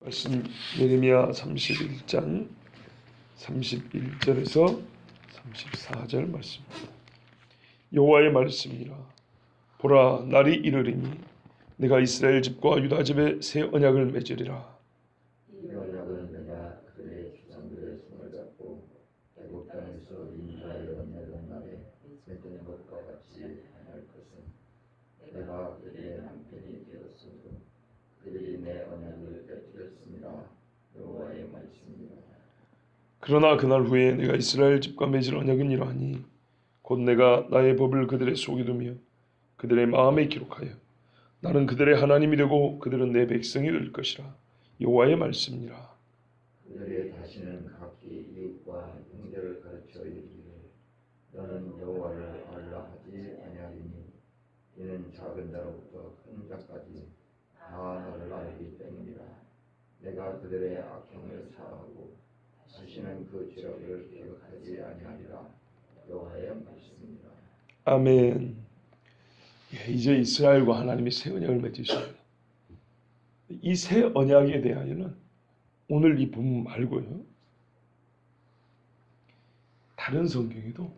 말씀 예레미야 31장 31절에서 34절 말씀입니다. 여호와의 말씀이라. 보라, 날이 이르리니 내가 이스라엘 집과 유다 집에 새 언약을 맺으리라. 이 언약은 내가 그들의 조상들의 손을 잡고 애굽 땅에서 인도하여 내던 날에 맺은 것과 같이 아니할 것은 내가 그들의 남편이 되었어도 그들이 내 언약을 깨뜨렸습니다. 여호와의 말씀이라. 그러나 그날 후에 내가 이스라엘 집과 맺을 언약은 이러하니 곧 내가 나의 법을 그들의 속에 두며 그들의 마음에 기록하여 나는 그들의 하나님이 되고 그들은 내 백성이 될 것이라. 여호와의 말씀이라. 그들이 다시는 각기 이웃과 형제를 가르쳐 이르기를 너는 여호와를 알라 하지 아니하리니 이는 작은 자로부터 큰 자까지 다 너를 알기 때문이라. 내가 그들의 악행을 사하고 다시는 그 죄악을 기억하지 아니하리라. 여호와의 말씀이라. 아멘. 이제 이스라엘과 하나님이 새 언약을 맺으십니다. 이 새 언약에 대하여는 오늘 이 본문 말고요, 다른 성경에도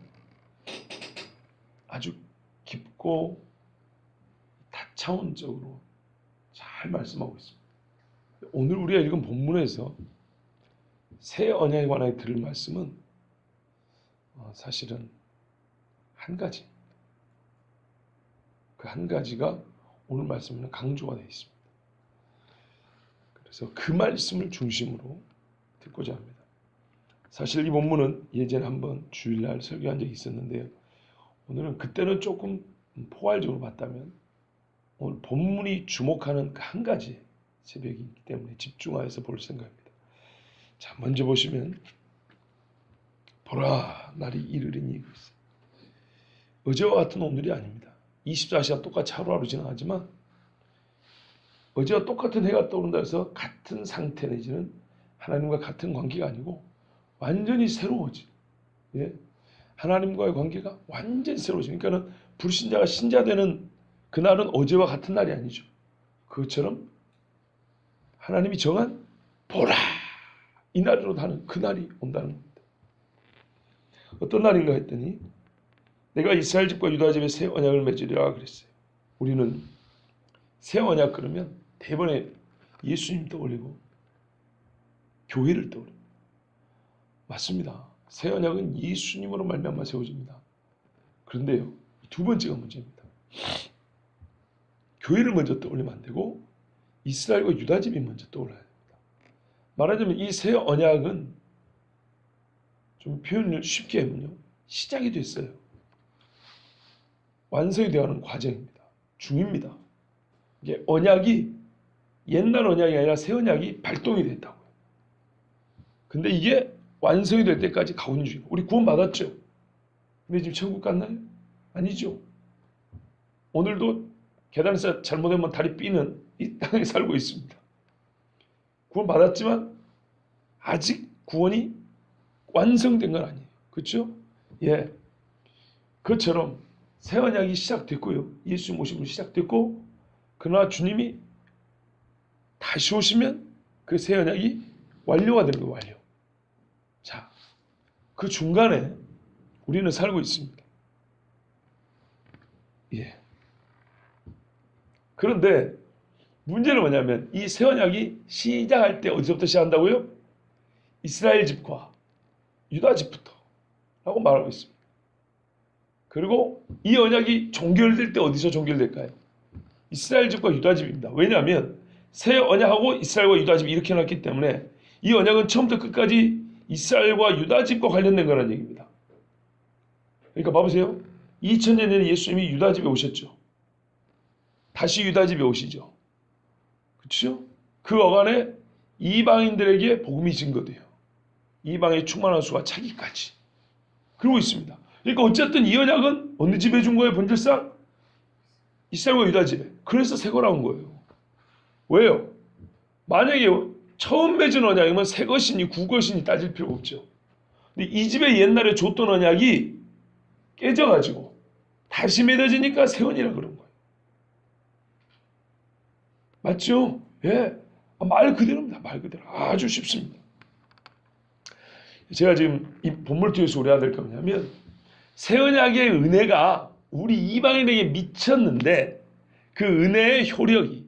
아주 깊고 다차원적으로 잘 말씀하고 있습니다. 오늘 우리가 읽은 본문에서 새 언약에 관하여 들을 말씀은 사실은 한 가지. 그 한 가지가 오늘 말씀에는 강조가 되어 있습니다. 그래서 그 말씀을 중심으로 듣고자 합니다. 사실 이 본문은 예전에 한번 주일날 설교한 적이 있었는데요, 오늘은 그때는 조금 포괄적으로 봤다면 오늘 본문이 주목하는 그 한 가지 새벽이기 때문에 집중하여서 볼 생각입니다. 자, 먼저 보시면 보라, 날이 이르리니. 어제와 같은 오늘이 아닙니다. 24시간 똑같이 하루하루 지나가지만 어제와 똑같은 해가 떠오른다 해서 같은 상태 내지는 하나님과 같은 관계가 아니고 완전히 새로워지. 하나님과의 관계가 완전히 새로워지. 그러니까는 불신자가 신자되는 그날은 어제와 같은 날이 아니죠. 그것처럼 하나님이 정한 보라, 이 날로 하는 그 날이 온다는 겁니다. 어떤 날인가 했더니 내가 이스라엘 집과 유다 집에 새 언약을 맺으리라 그랬어요. 우리는 새 언약 그러면 대번에 예수님 떠올리고 교회를 떠올립니다. 맞습니다. 새 언약은 예수님으로 말미암아 세워집니다. 그런데요, 두 번째가 문제입니다. 교회를 먼저 떠올리면 안 되고 이스라엘과 유다 집이 먼저 떠올라야 됩니다. 말하자면 이 새 언약은 좀 표현을 쉽게 하면요, 시작이 됐어요. 완성이 되어가는 과정입니다. 중입니다. 이게 언약이 옛날 언약이 아니라 새 언약이 발동이 됐다고요. 근데 이게 완성이 될 때까지 가온 중이에요. 우리 구원 받았죠? 근데 지금 천국 갔나요? 아니죠. 오늘도 계단에서 잘못하면 다리 삐는 이 땅에 살고 있습니다. 구원 받았지만 아직 구원이 완성된 건 아니에요. 그렇죠? 예. 그것처럼 새 언약이 시작됐고요. 예수님 오심으로 시작됐고, 그러나 주님이 다시 오시면 그 새 언약이 완료가 되는 거예요. 완료. 자, 그 중간에 우리는 살고 있습니다. 예. 그런데 문제는 뭐냐면 이 새 언약이 시작할 때 어디서부터 시작한다고요? 이스라엘 집과 유다 집부터 라고 말하고 있습니다. 그리고 이 언약이 종결될 때 어디서 종결될까요? 이스라엘 집과 유다 집입니다. 왜냐하면 새 언약하고 이스라엘과 유다 집이 이렇게 해놨기 때문에 이 언약은 처음부터 끝까지 이스라엘과 유다 집과 관련된 거라는 얘기입니다. 그러니까 봐보세요. 2000년 전에 예수님이 유다 집에 오셨죠. 다시 유다 집에 오시죠. 그렇죠? 그 어간에 이방인들에게 복음이 증거돼요. 이방에 충만한 수가 차기까지. 그러고 있습니다. 그러니까 어쨌든 이 언약은 어느 집에 준 거예요? 본질상 이스라엘과 유다 집에. 그래서 새 거라는 거예요. 왜요? 만약에 처음 맺은 언약이면 새 것이니 구것이니 따질 필요가 없죠. 근데 이 집에 옛날에 줬던 언약이 깨져가지고 다시 맺어지니까 새 언이라 그런 거예요. 맞죠? 예. 말 그대로입니다. 말 그대로. 아주 쉽습니다. 제가 지금 이 본문을 통해서 우려해야 될 게 뭐냐면 새 언약의 은혜가 우리 이방인에게 미쳤는데 그 은혜의 효력이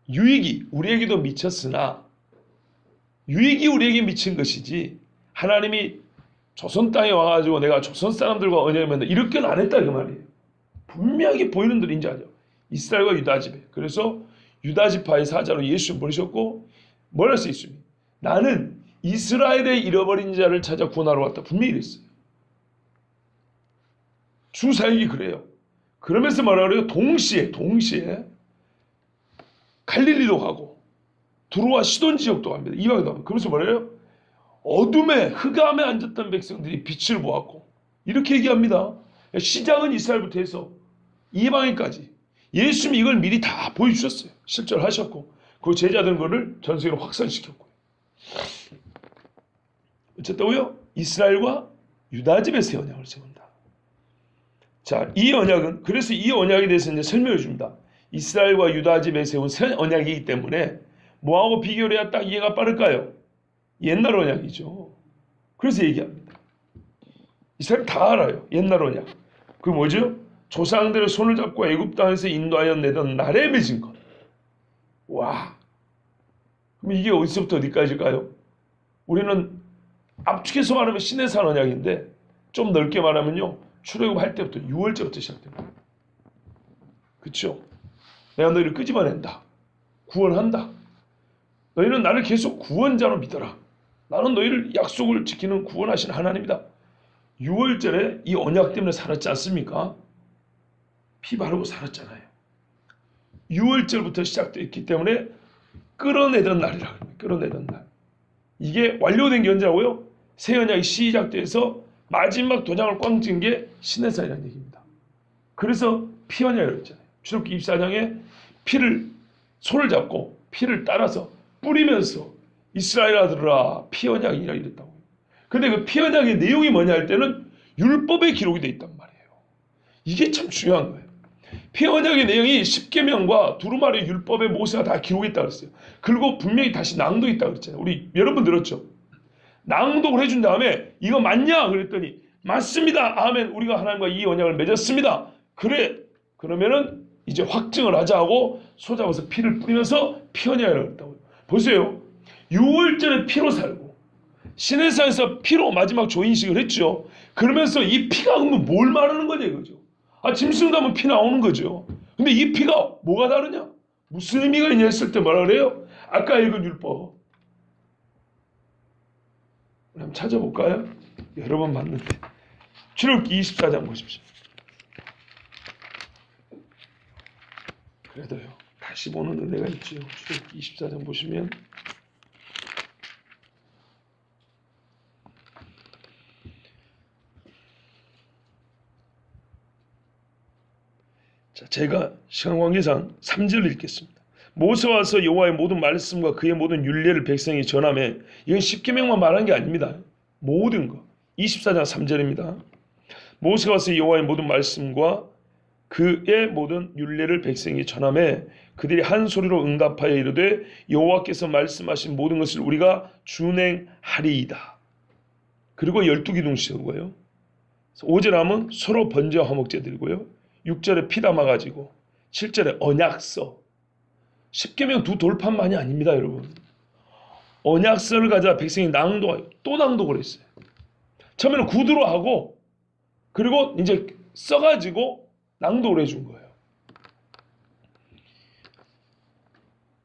유익이 우리에게도 미쳤으나 유익이 우리에게 미친 것이지 하나님이 조선 땅에 와가지고 내가 조선 사람들과 언약을 맺는다 이렇게는 안 했다 그 말이에요. 분명히 보이는 대로 인정하죠. 이스라엘과 유다 지배. 그래서 유다 지파의 사자로 예수 보내셨고 뭐라 써 있습니까? 나는 이스라엘의 잃어버린 자를 찾아 구원하러 왔다. 분명히 이랬어요. 주 사역이 그래요. 그러면서 뭐라 그래요? 동시에 갈릴리도 가고 두루와 시돈 지역도 갑니다. 이방에도 갑니다. 그러면서 뭐래요? 어둠에 흑암에 앉았던 백성들이 빛을 보았고 이렇게 얘기합니다. 시작은 이스라엘부터 해서 이방인까지 예수님이 이걸 미리 다 보여주셨어요. 실제로 하셨고 그 제자들 거를 전 세계로 확산시켰고요. 어쨌다고요? 이스라엘과 유다 집의 새 언약을 세운다. 자, 이 언약은 그래서 이 언약에 대해서 이제 설명해 줍니다. 이스라엘과 유다 집에 세운 새 언약이기 때문에 뭐하고 비교를 해야 딱 이해가 빠를까요? 옛날 언약이죠. 그래서 얘기합니다. 이 사람 다 알아요. 옛날 언약. 그 뭐죠? 조상들의 손을 잡고 애굽 땅에서 인도하여 내던 날에 맺은 것. 와. 그럼 이게 어디서부터 어디까지일까요? 우리는 압축해서 말하면 시내산 언약인데 좀 넓게 말하면요. 출애굽할 때부터 6월째부터 시작됩니다. 그렇죠? 내가 너희를 끄집어낸다. 구원한다. 너희는 나를 계속 구원자로 믿어라. 나는 너희를 약속을 지키는 구원하신 하나님이다. 6월절에 이 언약 때문에 살았지 않습니까? 피 바르고 살았잖아요. 6월절부터 시작됐기 때문에 끌어내던 날이라고 합니다. 끌어내던 날. 이게 완료된 게 언제라고요? 새 언약이 시작돼서 마지막 도장을 꽝 찍은 게 시내산이라는 얘기입니다. 그래서 피 언약이라고 했잖아요. 출애굽기 24장에 피를 손을 잡고 피를 따라서 뿌리면서 이스라엘 아들아 피 언약이라 이랬다고요. 근데 그 피 언약의 내용이 뭐냐 할 때는 율법에 기록이 돼 있단 말이에요. 이게 참 중요한 거예요. 피 언약의 내용이 십계명과 두루마리 율법에 모세가 다 기록했다고 그랬어요. 그리고 분명히 다시 낭독했다고 그랬잖아요. 우리 여러분 들었죠? 낭독을 해준 다음에 이거 맞냐? 그랬더니 맞습니다. 아멘. 우리가 하나님과 이 언약을 맺었습니다. 그래. 그러면은 이제 확증을 하자 하고 소잡아서 피를 뿌리면서 피 언약이라고 했다고요. 보세요. 6월절에 피로 살고 시내산에서 피로 마지막 조인식을 했죠. 그러면서 이 피가 그러면 뭘 말하는 거냐 이거죠. 짐승 담은 피 나오는 거죠. 근데 이 피가 뭐가 다르냐? 무슨 의미가 있냐 했을 때 뭐라 그래요? 아까 읽은 율법. 한번 찾아볼까요? 여러 번 봤는데. 출애굽기 24장 보십시오. 그래도요. 다시 보는 은혜가 있죠. 출애굽기 24장 보시면 자, 제가 시간 관계상 3절을 읽겠습니다. 모세가 와서 여호와의 모든 말씀과 그의 모든 율례를 백성이 전하매 이건 십계명만 말한 게 아닙니다. 모든 거. 24장 3절입니다. 모세가 와서 여호와의 모든 말씀과 그의 모든 율례를 백성이 전하매 그들이 한 소리로 응답하여 이르되 여호와께서 말씀하신 모든 것을 우리가 준행하리이다. 그리고 12기둥 씌우고요. 5절 하면 서로 번제와 화목제 드리고요. 6절에 피 담아가지고 7절에 언약서. 십계명 두 돌판만이 아닙니다, 여러분. 언약서를 가져다 백성이 낭독하고 또 낭독을 했어요. 처음에는 구두로 하고 그리고 이제 써가지고 낭독을 해준 거예요.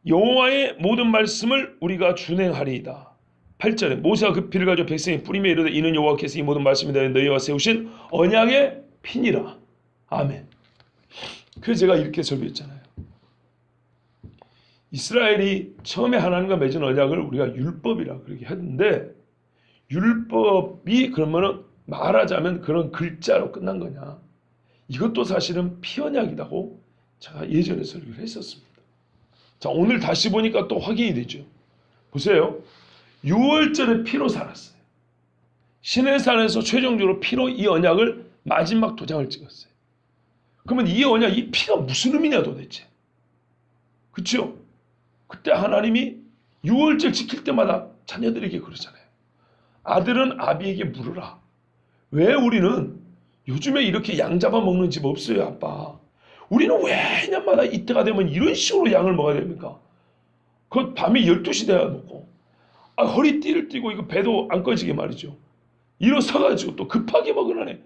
여호와의 모든 말씀을 우리가 준행하리이다. 8절에 모세가 그 피를 가지고 백성이 뿌리며 이르되 이는 여호와께서 이 모든 말씀이 되어 너희와 세우신 언약의 피니라. 아멘. 그래서 제가 이렇게 설교했잖아요. 이스라엘이 처음에 하나님과 맺은 언약을 우리가 율법이라 그렇게 했는데 율법이 그러면은 말하자면 그런 글자로 끝난 거냐? 이것도 사실은 피언약이라고 제가 예전에 설교를 했었습니다. 자, 오늘 다시 보니까 또 확인이 되죠. 보세요. 6월절에 피로 살았어요. 시내산에서 최종적으로 피로 이 언약을 마지막 도장을 찍었어요. 그러면 이 언약, 이 피가 무슨 의미냐 도대체? 그렇죠? 그때 하나님이 유월절 지킬 때마다 자녀들에게 그러잖아요. 아들은 아비에게 물으라. 왜 우리는 요즘에 이렇게 양 잡아먹는 집 없어요, 아빠? 우리는 왜 해년마다 이때가 되면 이런 식으로 양을 먹어야 됩니까? 그 밤이 12시 돼야 먹고, 허리띠를 띠고 이거 배도 안 꺼지게 말이죠. 일어서가지고 또 급하게 먹으라네.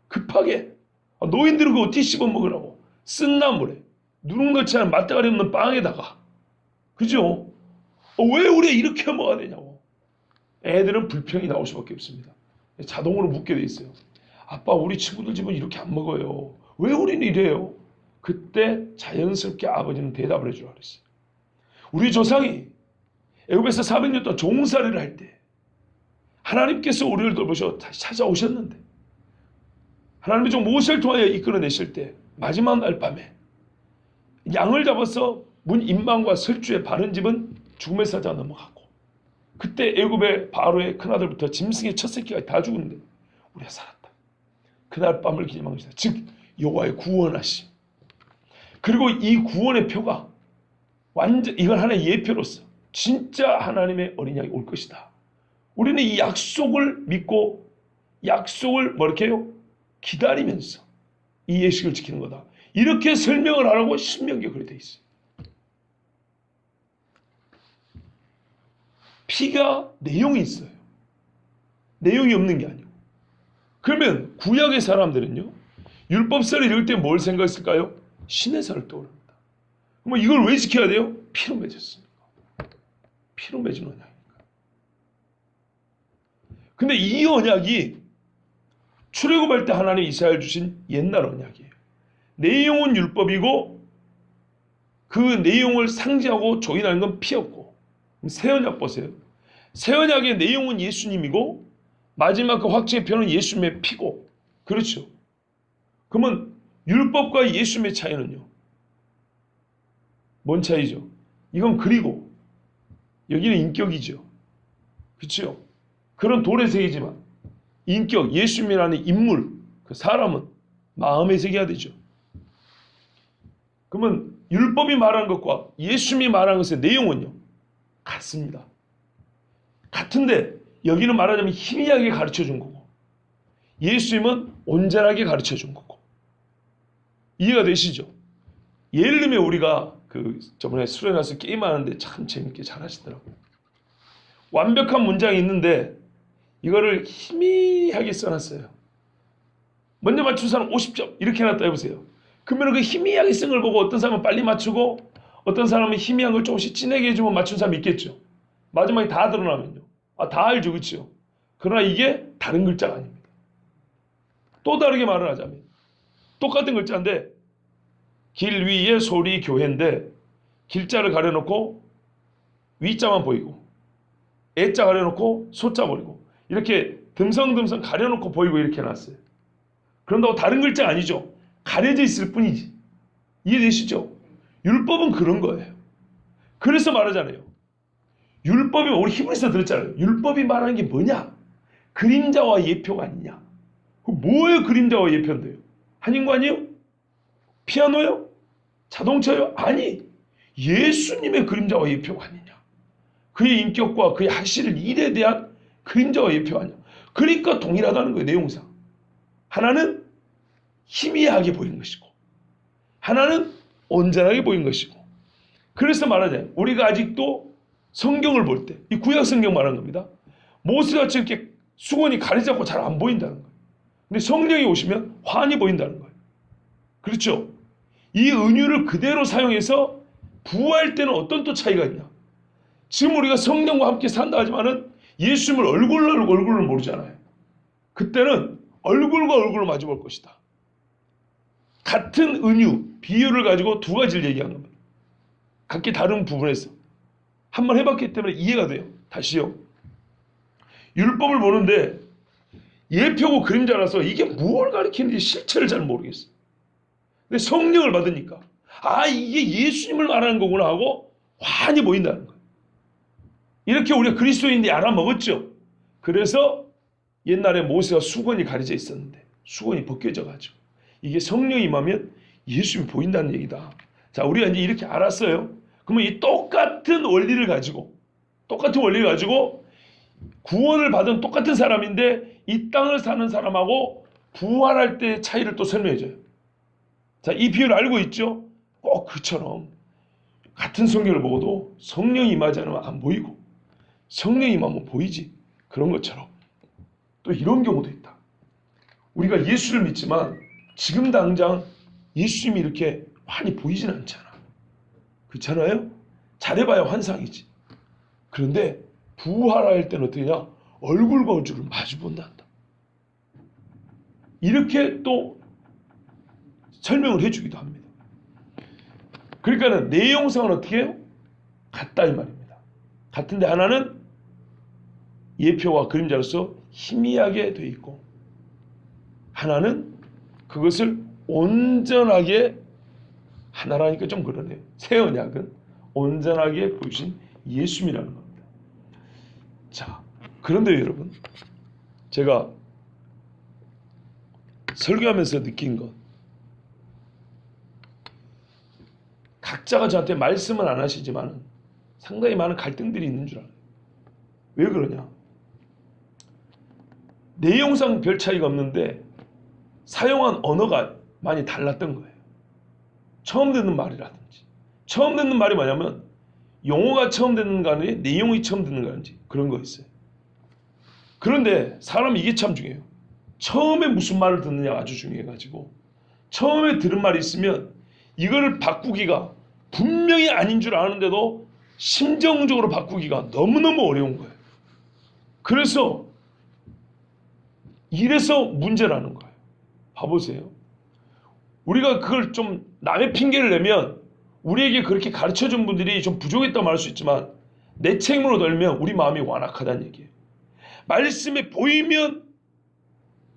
급하게. 노인들은 그거 어떻게 씹어 먹으라고. 쓴 나물에 누룽같이 않은 맛대가리 없는 빵에다가. 그죠? 왜 우리가 이렇게 먹어야 되냐고. 애들은 불평이 나올 수밖에 없습니다. 자동으로 묻게 돼 있어요. 아빠, 우리 친구들 집은 이렇게 안 먹어요. 왜 우리는 이래요? 그때 자연스럽게 아버지는 대답을 해주라 그랬어요. 우리 조상이 애굽에서 400년 동안 종살이를 할 때 하나님께서 우리를 돌보셔 다시 찾아오셨는데, 하나님의 종 모세를 통하여 이끌어내실 때 마지막 날 밤에 양을 잡아서 문 임방과 설주에 바른 집은 죽음의 사자가 넘어가고, 그때 애굽의 바로의 큰아들부터 짐승의 첫 새끼가 다 죽었는데 우리가 살았다. 그날 밤을 기념한 것이다. 즉 여호와의 구원하심. 그리고 이 구원의 표가 완전, 이건 하나의 예표로서 진짜 하나님의 어린 양이 올 것이다. 우리는 이 약속을 믿고 약속을 이렇게 해요? 기다리면서 이 예식을 지키는 거다. 이렇게 설명을 하라고 신명기에 그렇게 돼 있어요. 피가 내용이 있어요. 내용이 없는 게 아니고. 그러면 구약의 사람들은요, 율법서를 읽을 때 뭘 생각했을까요? 신의 살을 떠오릅니다. 그럼 이걸 왜 지켜야 돼요? 피로 맺었으니까. 피로 맺은 언약이니까. 근데 이 언약이 출애굽할 때 하나님 이스라엘 주신 옛날 언약이에요. 내용은 율법이고 그 내용을 상징하고 조인하는 건 피였고, 새 언약 보세요. 새 언약의 내용은 예수님이고 마지막 그 확증의 표는 예수님의 피고, 그렇죠? 그러면 율법과 예수님의 차이는요? 뭔 차이죠? 이건 글이고 여기는 인격이죠. 그렇죠? 그런 돌의 세계지만 인격, 예수님이라는 인물, 그 사람은 마음의 세계가 되죠. 그러면 율법이 말한 것과 예수님이 말한 것의 내용은요, 같습니다. 같은데 여기는 말하자면 희미하게 가르쳐 준 거고, 예수님은 온전하게 가르쳐 준 거고. 이해가 되시죠? 예를 들면 우리가 저번에 수련회 가서 게임하는데 참 재밌게 잘 하시더라고요. 완벽한 문장이 있는데 이거를 희미하게 써놨어요. 먼저 맞춘 사람 50점 이렇게 해놨다 해보세요. 그러면 그 희미하게 쓴 걸 보고 어떤 사람은 빨리 맞추고 어떤 사람은 희미한 걸 조금씩 진하게 해주면 맞춘 사람이 있겠죠. 마지막에 다 드러나면요. 다 알죠, 그렇죠? 그러나 이게 다른 글자가 아닙니다. 또 다르게 말을 하자면 똑같은 글자인데 길 위에 소리 교회인데 길자를 가려놓고 위자만 보이고 애자 가려놓고 소자 보이고 이렇게 듬성듬성 가려놓고 보이고 이렇게 해놨어요. 그런다고 다른 글자가 아니죠. 가려져 있을 뿐이지. 이해되시죠? 율법은 그런 거예요. 그래서 말하잖아요. 율법이, 우리 히브리서 들었잖아요. 율법이 말하는 게 뭐냐? 그림자와 예표가 아니냐? 뭐예요? 그림자와 예표인데요? 한인관이요? 피아노요? 자동차요? 아니, 예수님의 그림자와 예표가 아니냐? 그의 인격과 그의 하실 일에 대한 그림자와 예표가 아니냐? 그러니까 동일하다는 거예요, 내용상. 하나는 희미하게 보이는 것이고 하나는 온전하게 보이는 것이고. 그래서 말하자면 우리가 아직도 성경을 볼 때, 이 구약 성경 말하는 겁니다. 모세같이 이렇게 수건이 가려져서 잘 안 보인다는 거예요. 근데 성령이 오시면 환히 보인다는 거예요. 그렇죠? 이 은유를 그대로 사용해서 부활 때는 어떤 또 차이가 있냐? 지금 우리가 성령과 함께 산다 하지만은 예수님을 얼굴로 모르잖아요. 그때는 얼굴과 얼굴로 마주볼 것이다. 같은 은유, 비유를 가지고 두 가지를 얘기한 겁니다. 각기 다른 부분에서. 한번 해봤기 때문에 이해가 돼요. 다시요. 율법을 보는데 예표고 그림자라서 이게 뭘 가리키는지 실체를 잘 모르겠어요. 근데 성령을 받으니까 이게 예수님을 말하는 거구나 하고 환히 보인다는 거예요. 이렇게 우리가 그리스도인들이 알아먹었죠. 그래서 옛날에 모세가 수건이 가려져 있었는데 수건이 벗겨져 가지고 이게 성령이 임하면 예수님이 보인다는 얘기다. 자, 우리가 이제 이렇게 알았어요. 그러면 이 똑같은 원리를 가지고 구원을 받은 똑같은 사람인데 이 땅을 사는 사람하고 부활할 때의 차이를 또 설명해줘요. 자, 이 비유를 알고 있죠? 꼭 그처럼 같은 성경을 보고도 성령이 임하지 않으면 안 보이고 성령이 임하면 보이지. 그런 것처럼 또 이런 경우도 있다. 우리가 예수를 믿지만 지금 당장 예수님이 이렇게 많이 보이진 않잖아. 그렇잖아요? 잘해봐야 환상이지. 그런데 부활할 때는 어떻게 하냐? 얼굴과 얼굴을 마주 본단다. 이렇게 또 설명을 해주기도 합니다. 그러니까는 내용상은 어떻게 해요? 같다 이 말입니다. 같은데 하나는 예표와 그림자로서 희미하게 되어 있고 하나는 그것을 온전하게 하나라니까 좀 그러네요. 새 언약은 온전하게 보여주신 예수님이라는 겁니다. 자, 그런데 여러분, 제가 설교하면서 느낀 것, 각자가 저한테 말씀은 안 하시지만 상당히 많은 갈등들이 있는 줄 알아요. 왜 그러냐? 내용상 별 차이가 없는데 사용한 언어가 많이 달랐던 거예요. 처음 듣는 말이라든지. 처음 듣는 말이 뭐냐면 용어가 처음 듣는 거 아니지 내용이 처음 듣는 거 아니지 그런 거 있어요. 그런데 사람이 이게 참 중요해요. 처음에 무슨 말을 듣느냐가 아주 중요해가지고 처음에 들은 말이 있으면 이거를 바꾸기가 분명히 아닌 줄 아는데도 심정적으로 바꾸기가 너무너무 어려운 거예요. 그래서 이래서 문제라는 거예요. 봐보세요. 우리가 그걸 좀 남의 핑계를 내면 우리에게 그렇게 가르쳐준 분들이 좀 부족했다고 말할 수 있지만 내 책임으로 들면 우리 마음이 완악하다는 얘기예요. 말씀에 보이면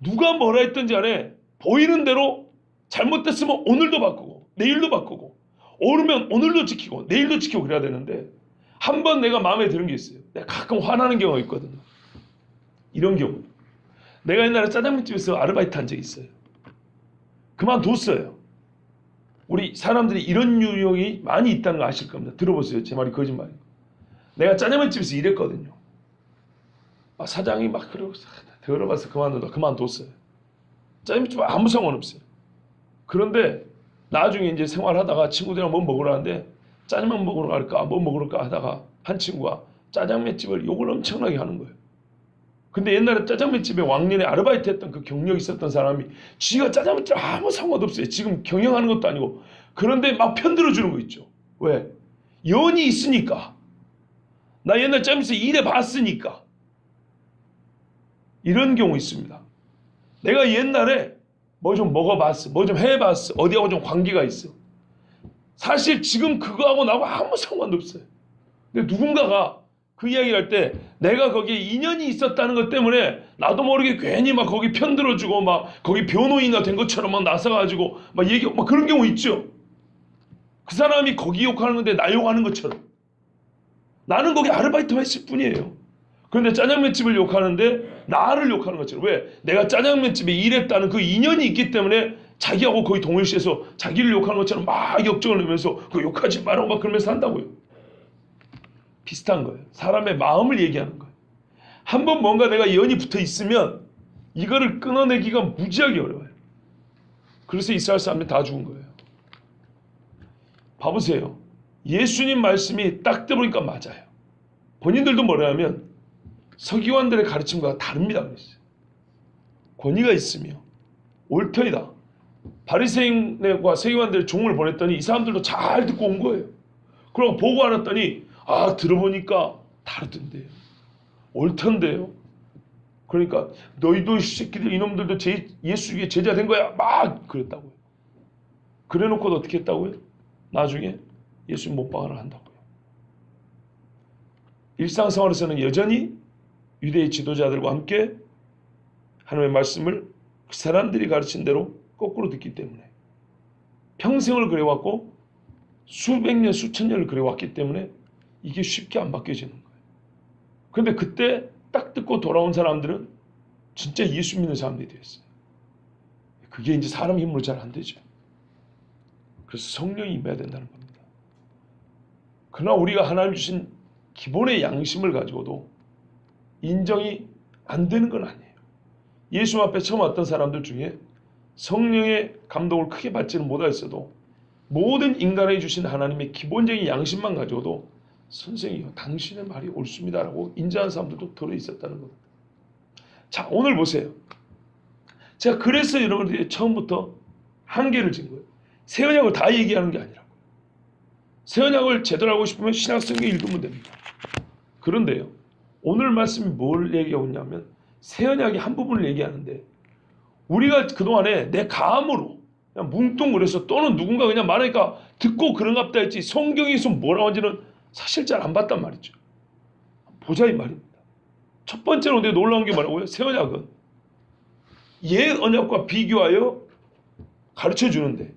누가 뭐라 했든지 간에 보이는 대로 잘못됐으면 오늘도 바꾸고 내일도 바꾸고 오르면 오늘도 지키고 내일도 지키고 그래야 되는데 한 번 내가 마음에 드는 게 있어요. 내가 가끔 화나는 경우가 있거든요. 이런 경우. 내가 옛날에 짜장면집에서 아르바이트 한 적이 있어요. 그만뒀어요. 우리 사람들이 이런 유형이 많이 있다는 거 아실 겁니다. 들어보세요. 제 말이 거짓말이고. 내가 짜장면집에서 일했거든요. 사장이 막 그러고 더러워서 그만뒀어요. 짜장면집 아무 상관없어요. 그런데 나중에 이제 생활하다가 친구들이랑 뭐 먹으러 하는데 짜장면 먹으러 갈까 뭐 먹으러 갈까 하다가 한 친구가 짜장면집을 욕을 엄청나게 하는 거예요. 근데 옛날에 짜장면집에 왕년에 아르바이트 했던 그 경력이 있었던 사람이 지가 짜장면집 아무 상관없어요. 지금 경영하는 것도 아니고. 그런데 막 편들어주는 거 있죠. 왜? 연이 있으니까. 나 옛날 짜장면집 일해봤으니까. 이런 경우 있습니다. 내가 옛날에 뭐 좀 먹어봤어. 뭐 좀 해봤어. 어디하고 좀 관계가 있어. 사실 지금 그거하고 나하고 아무 상관도 없어요. 근데 누군가가 그 이야기를 할 때 내가 거기에 인연이 있었다는 것 때문에 나도 모르게 괜히 막 거기 편들어주고 막 거기 변호인이 된 것처럼 막 나서가지고 막 얘기하고 막 그런 경우 있죠. 그 사람이 거기 욕하는 건데 나 욕하는 것처럼. 나는 거기 아르바이트만 했을 뿐이에요. 그런데 짜장면집을 욕하는데 나를 욕하는 것처럼. 왜? 내가 짜장면집에 일했다는 그 인연이 있기 때문에 자기하고 거의 동일시해서 자기를 욕하는 것처럼 막 역정을 내면서 그 욕하지 말라고 막 그러면서 한다고요. 비슷한 거예요. 사람의 마음을 얘기하는 거예요. 한번 뭔가 내가 연이 붙어 있으면 이거를 끊어내기가 무지하게 어려워요. 그래서 이스라엘 사람들이 다 죽은 거예요. 봐보세요. 예수님 말씀이 딱 들어보니까 맞아요. 본인들도 뭐라 하면 서기관들의 가르침과 다릅니다 그랬어요. 권위가 있으며 옳더이다. 바리새인과 서기관들의 종을 보냈더니 이 사람들도 잘 듣고 온 거예요. 그러고 보고 알았더니 들어보니까 다르던데요. 옳던데요. 그러니까 너희도 이 새끼들 이놈들도 예수에게 제자 된 거야. 막 그랬다고요. 그래놓고도 어떻게 했다고요? 나중에 예수 못 박아라 한다고요. 일상생활에서는 여전히 유대의 지도자들과 함께 하나님의 말씀을 그 사람들이 가르친 대로 거꾸로 듣기 때문에 평생을 그래왔고 수백 년 수천 년을 그래왔기 때문에 이게 쉽게 안 바뀌어지는 거예요. 그런데 그때 딱 듣고 돌아온 사람들은 진짜 예수 믿는 사람들이 되었어요. 그게 이제 사람 힘으로 잘 안 되죠. 그래서 성령이 임해야 된다는 겁니다. 그러나 우리가 하나님 주신 기본의 양심을 가지고도 인정이 안 되는 건 아니에요. 예수 앞에 처음 왔던 사람들 중에 성령의 감동을 크게 받지는 못하였어도 모든 인간에 주신 하나님의 기본적인 양심만 가지고도 선생이요, 당신의 말이 옳습니다라고 인정한 사람들도 들어있었다는 겁니다. 자, 오늘 보세요. 제가 그래서 여러분들이 처음부터 한계를 진 거예요. 새 언약을 다 얘기하는 게 아니라고요. 새 언약을 제대로 알고 싶으면 신약성경 읽으면 됩니다. 그런데요, 오늘 말씀이 뭘 얘기하고 있냐면 새 언약의 한 부분을 얘기하는데, 우리가 그동안에 내 감으로 그냥 뭉뚱그려서 또는 누군가 그냥 말하니까 듣고 그런갑다 했지 성경에서 뭐라고 하는지는 사실 잘 안 봤단 말이죠. 보자 이 말입니다. 첫 번째로 내가 놀라운 게 뭐라고요? 새 언약은 옛 언약과 비교하여 가르쳐 주는데,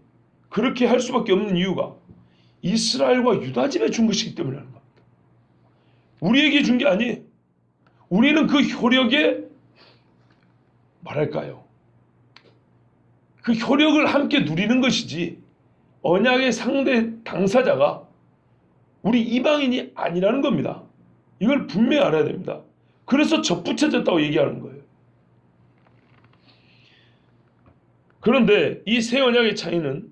그렇게 할 수밖에 없는 이유가 이스라엘과 유다 집에 준 것이기 때문에 하는 겁니다. 우리에게 준 게 아니에요. 우리는 그 효력에 말할까요? 그 효력을 함께 누리는 것이지 언약의 상대 당사자가 우리 이방인이 아니라는 겁니다. 이걸 분명히 알아야 됩니다. 그래서 접붙여졌다고 얘기하는 거예요. 그런데 이 새 언약의 차이는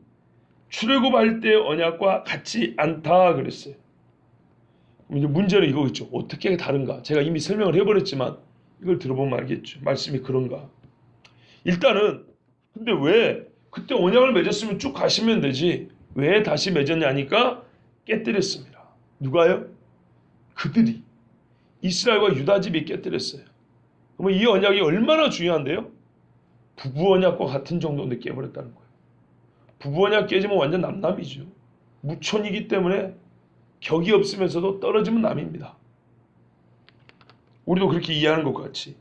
출애굽할 때의 언약과 같지 않다 그랬어요. 이제 문제는 이거겠죠. 어떻게 다른가? 제가 이미 설명을 해버렸지만 이걸 들어보면 알겠죠. 말씀이 그런가? 일단은 근데 왜 그때 언약을 맺었으면 쭉 가시면 되지 왜 다시 맺었냐니까 깨뜨렸습니다. 누가요? 그들이, 이스라엘과 유다 집이 깨뜨렸어요. 그러면 이 언약이 얼마나 중요한데요? 부부 언약과 같은 정도인데 깨버렸다는 거예요. 부부 언약 깨지면 완전 남남이죠. 무촌이기 때문에 격이 없으면서도 떨어지면 남입니다. 우리도 그렇게 이해하는 것 같이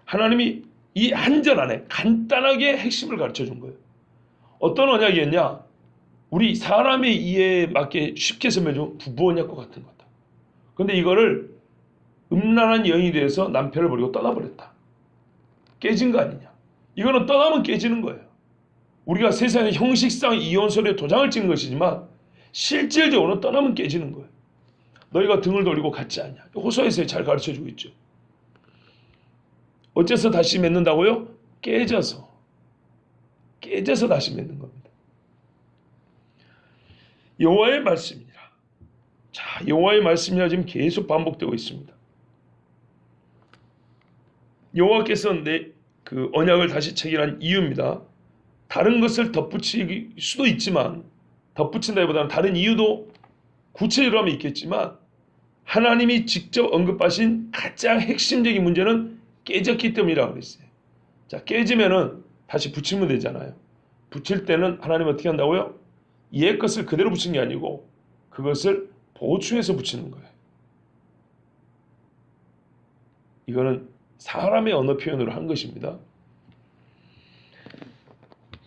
하나님이 이 한 절 안에 간단하게 핵심을 가르쳐 준 거예요. 어떤 언약이었냐? 우리 사람의 이해에 맞게 쉽게 설명해주면 부부 언약과 같은 거다. 그런데 이거를 음란한 여인이 돼서 남편을 버리고 떠나버렸다. 깨진 거 아니냐? 이거는 떠나면 깨지는 거예요. 우리가 세상의 형식상 이혼설에 도장을 찍은 것이지만 실질적으로 떠나면 깨지는 거예요. 너희가 등을 돌리고 같지 않냐? 호소에서 잘 가르쳐주고 있죠. 어째서 다시 맺는다고요? 깨져서 다시 맺는 겁니다. 여호와의 말씀이니라. 자, 여호와의 말씀이라 지금 계속 반복되고 있습니다. 여호와께서 그 언약을 다시 체결한 이유입니다. 다른 것을 덧붙일 수도 있지만, 덧붙인다기보다는 다른 이유도 구체적으로 하면 있겠지만, 하나님이 직접 언급하신 가장 핵심적인 문제는 깨졌기 때문이라고 그랬어요. 자, 깨지면은 다시 붙이면 되잖아요. 붙일 때는 하나님 어떻게 한다고요? 옛 것을 그대로 붙이는 게 아니고 그것을 보충해서 붙이는 거예요. 이거는 사람의 언어 표현으로 한 것입니다.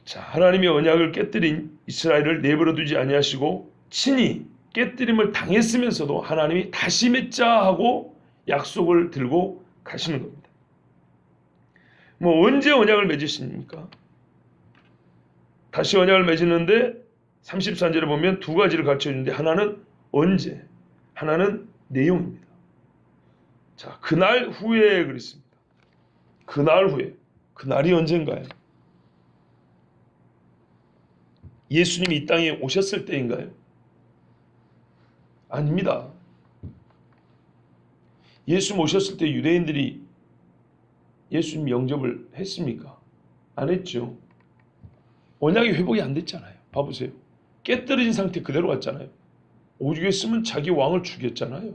자, 하나님이 언약을 깨뜨린 이스라엘을 내버려 두지 아니하시고 친히 깨뜨림을 당했으면서도 하나님이 다시 맺자 하고 약속을 들고 가시는 겁니다. 뭐 언제 언약을 맺으십니까? 다시 언약을 맺었는데 33절에 보면 두 가지를 가르쳐 주는데, 하나는 언제, 하나는 내용입니다. 자, 그날 후에 그랬습니다. 그날 후에. 그날이 언젠가요? 예수님이 이 땅에 오셨을 때인가요? 아닙니다. 예수님 오셨을 때 유대인들이 예수님 영접을 했습니까? 안 했죠. 언약이 회복이 안 됐잖아요. 봐보세요. 깨뜨려진 상태 그대로 갔잖아요. 오죽했으면 자기 왕을 죽였잖아요.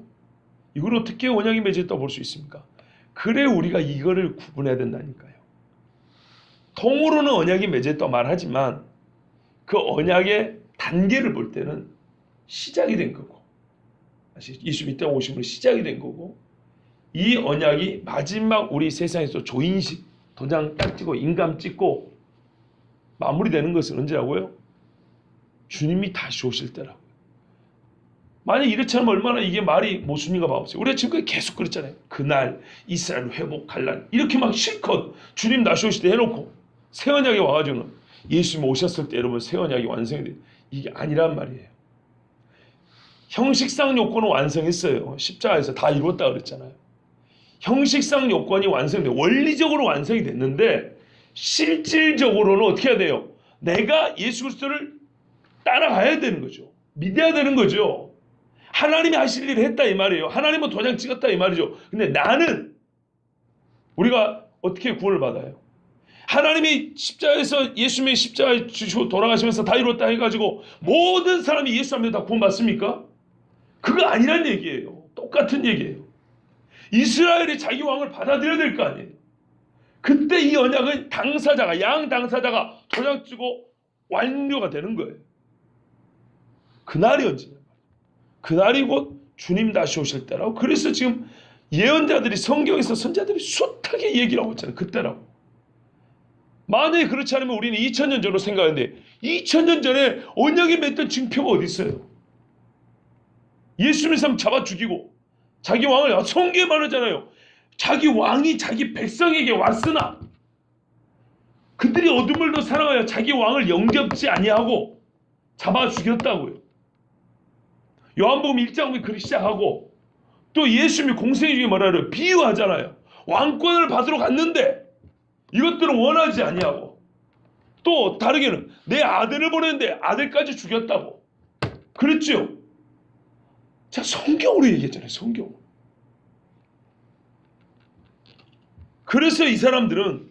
이걸 어떻게 언약이 맺었다고 볼 수 있습니까? 그래 우리가 이거를 구분해야 된다니까요. 통으로는 언약이 맺었다고 말하지만 그 언약의 단계를 볼 때는 시작이 된 거고, 예수님 이 땅에 오심으로 시작이 된 거고, 이 언약이 마지막 우리 세상에서 조인식, 도장 딱 찍고 인감 찍고 마무리되는 것은 언제라고요? 주님이 다시 오실 때라고요. 만약 이렇지 않으면 얼마나 이게 말이 모순인가 봐보세요. 우리가 지금까지 계속 그랬잖아요. 그날 이스라엘 회복할 날 이렇게 막 실컷 주님 다시 오실 때 해놓고 새 언약에 와가지고는 예수님 오셨을 때 여러분 새 언약이 완성이 돼요. 이게 아니란 말이에요. 형식상 요건은 완성했어요. 십자가에서 다 이루었다 그랬잖아요. 형식상 요건이 완성돼 원리적으로 완성이 됐는데 실질적으로는 어떻게 해야 돼요? 내가 예수 그리스도를 따라가야 되는 거죠. 믿어야 되는 거죠. 하나님이 하실 일을 했다 이 말이에요. 하나님은 도장 찍었다 이 말이죠. 근데 나는 우리가 어떻게 구원을 받아요? 하나님이 십자가에서 예수님이 십자가에 주시고 돌아가시면서 다 이뤘다 해가지고 모든 사람이 예수 하면 다 구원받습니까? 그거 아니란 얘기예요. 똑같은 얘기예요. 이스라엘이 자기 왕을 받아들여야 될 거 아니에요. 그때 이 언약은 당사자가 양 당사자가 도장 찍고 완료가 되는 거예요. 그날이 언제냐? 그날이 곧 주님 다시 오실 때라고. 그래서 지금 예언자들이 성경에서 선자들이 숱하게 얘기를 하고 있잖아요. 그때라고. 만약에 그렇지 않으면 우리는 2000년 전으로 생각하는데 2000년 전에 언약이 맺던 징표가 어디 있어요? 예수님 사람 잡아 죽이고 자기 왕을 성경에 말하잖아요. 자기 왕이 자기 백성에게 왔으나 그들이 어둠을 더 사랑하여 자기 왕을 영접지 아니하고 잡아 죽였다고요. 요한복음 1장 보면 그렇게 시작하고 또 예수님이 공생애 중에 뭐라 그래요? 비유하잖아요. 왕권을 받으러 갔는데 이것들은 원하지 아니하고 또 다르게는 내 아들을 보냈는데 아들까지 죽였다고 그랬죠. 자, 성경으로 얘기했잖아요. 성경. 그래서 이 사람들은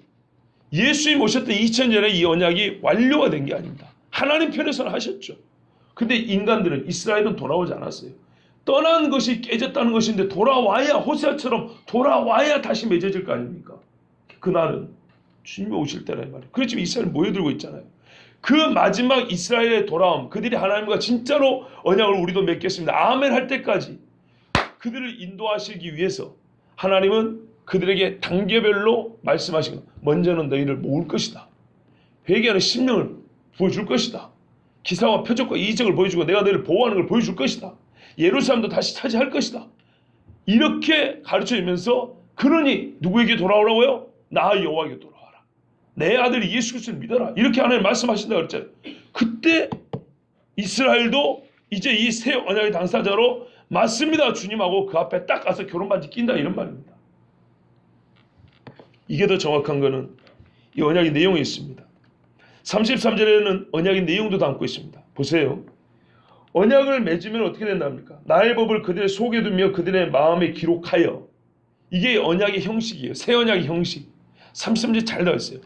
예수님 오셨던 2000년에 이 언약이 완료가 된 게 아닙니다. 하나님 편에서는 하셨죠. 근데 인간들은 이스라엘은 돌아오지 않았어요. 떠난 것이 깨졌다는 것인데 돌아와야 호세아처럼 돌아와야 다시 맺어질 거 아닙니까? 그날은 주님이 오실 때라 이 말이에요. 그래서 지금 이스라엘 모여들고 있잖아요. 그 마지막 이스라엘의 돌아옴, 그들이 하나님과 진짜로 언약을 우리도 맺겠습니다. 아멘 할 때까지 그들을 인도하시기 위해서 하나님은 그들에게 단계별로 말씀하시고 먼저는 너희를 모을 것이다. 회개하는 심령을 보여줄 것이다. 기사와 표적과 이적을 보여주고 내가 너희를 보호하는 걸 보여줄 것이다. 예루살렘도 다시 차지할 것이다. 이렇게 가르쳐주면서 그러니 누구에게 돌아오라고요? 나 여호와에게 돌아와라. 내 아들 예수 그리스도를 믿어라. 이렇게 하나님 말씀하신다 그랬잖아요. 그때 이스라엘도 이제 이 새 언약의 당사자로 맞습니다 주님하고 그 앞에 딱 가서 결혼반지 낀다 이런 말입니다. 이게 더 정확한 거는 이 언약의 내용이 있습니다. 33절에는 언약의 내용도 담고 있습니다. 보세요. 언약을 맺으면 어떻게 된답니까? 나의 법을 그들의 속에 두며 그들의 마음에 기록하여. 이게 언약의 형식이에요. 새 언약의 형식. 33절 잘 나와 있어요.